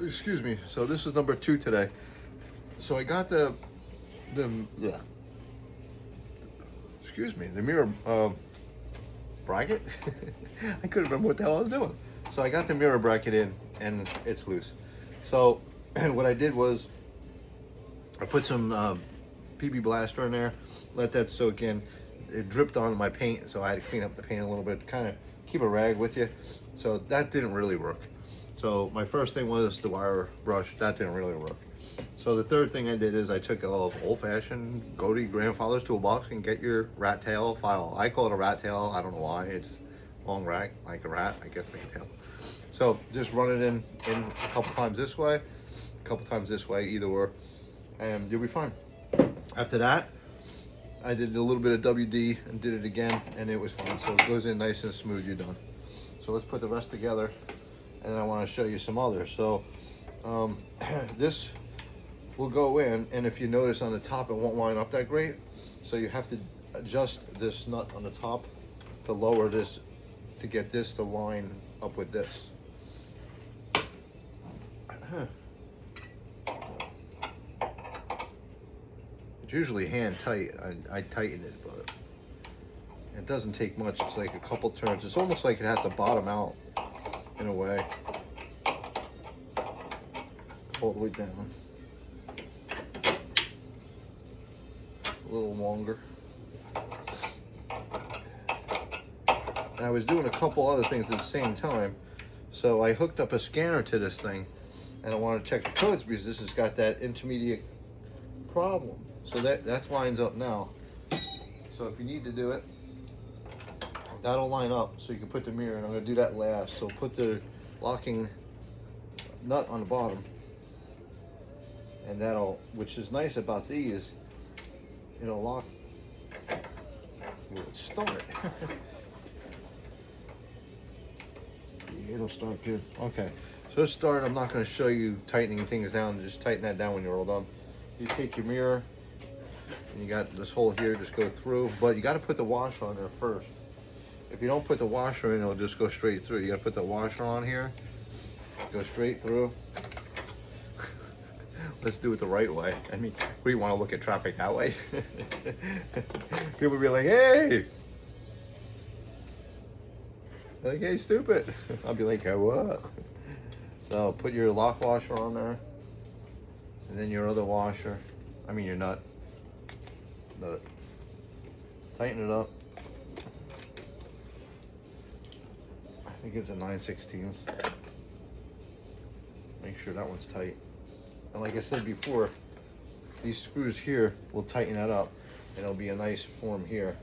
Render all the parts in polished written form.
excuse me. So this is number 2 today. So I got the yeah. Excuse me, the mirror bracket. I couldn't remember what the hell I was doing. So I got the mirror bracket in, and it's loose. So what I did was I put some PB Blaster in there, let that soak in. It dripped onto my paint, so I had to clean up the paint a little bit, kind of keep a rag with you. So that didn't really work. So my first thing was the wire brush. That didn't really work. So the third thing I did is I took a old-fashioned, go to your grandfather's toolbox and get your rat tail file. I call it a rat tail. I don't know why. It's long rag, like a rat, I guess, like a tail. So just run it in a couple times this way, a couple times this way, either or, and you'll be fine. After that, I did a little bit of WD and did it again, and it was fine. So it goes in nice and smooth, you're done. So let's put the rest together, and I want to show you some others. So this will go in, and if you notice on the top, it won't line up that great. So you have to adjust this nut on the top to lower this, to get this to line up with this. It's usually hand tight. I tighten it, but it doesn't take much. It's like a couple turns. It's almost like it has to bottom out in a way. All the way down. A little longer. And I was doing a couple other things at the same time. So I hooked up a scanner to this thing, and I want to check the codes because this has got that intermediate problem. So that lines up now. So if you need to do it, that'll line up so you can put the mirror in. I'm going to do that last. So put the locking nut on the bottom, and that'll, which is nice about these, it'll lock. Will it start? It'll start good. Okay, so let's start. I'm not going to show you tightening things down. Just tighten that down when you're all done. You take your mirror, and you got this hole here. Just go through, but you got to put the washer on there first. If you don't put the washer in, it'll just go straight through. You got to put the washer on here. Go straight through. Let's do it the right way. I mean, we do want to look at traffic that way? People be like, hey! Like, hey, stupid. I'll be like, hey, what? So put your lock washer on there. And then your other washer. I mean your nut. Tighten it up. I think it's a 9/16. Make sure that one's tight. And like I said before, these screws here will tighten that up, and it'll be a nice form here.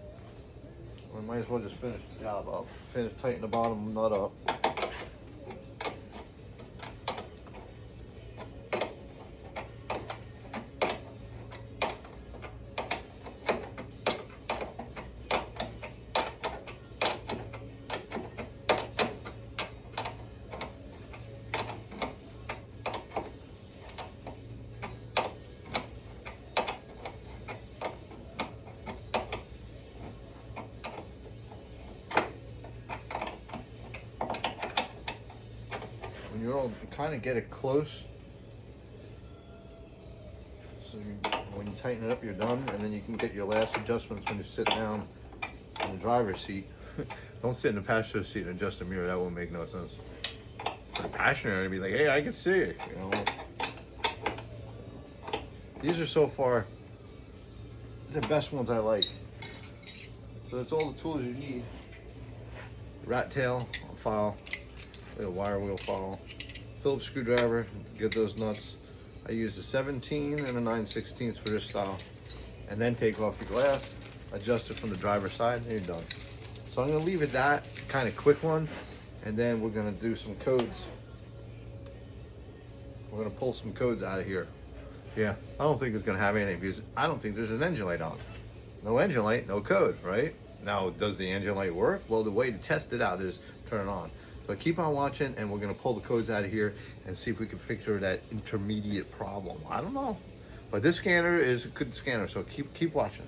I might as well just finish the job up. Tighten the bottom nut up. When you're all, kind of get it close. So when you tighten it up, you're done, and then you can get your last adjustments when you sit down in the driver's seat. Don't sit in the passenger seat and adjust the mirror. That won't make no sense. For the passenger to be like, hey, I can see it. You know. These are so far the best ones I like. So that's all the tools you need. Rat tail file, a wire wheel file, Phillips screwdriver, get those nuts. I use a 17 and a 9/16 for this style. And then take off your glass, adjust it from the driver's side, and you're done. So I'm gonna leave it that kind of quick one, and then we're gonna do some codes. We're gonna pull some codes out of here. Yeah, I don't think it's gonna have anything because I don't think there's an engine light on. No engine light, no code, right? Now, does the engine light work? Well, the way to test it out is turn it on. So keep on watching, and we're gonna pull the codes out of here and see if we can figure that intermediate problem. I don't know, but this scanner is a good scanner, so keep watching.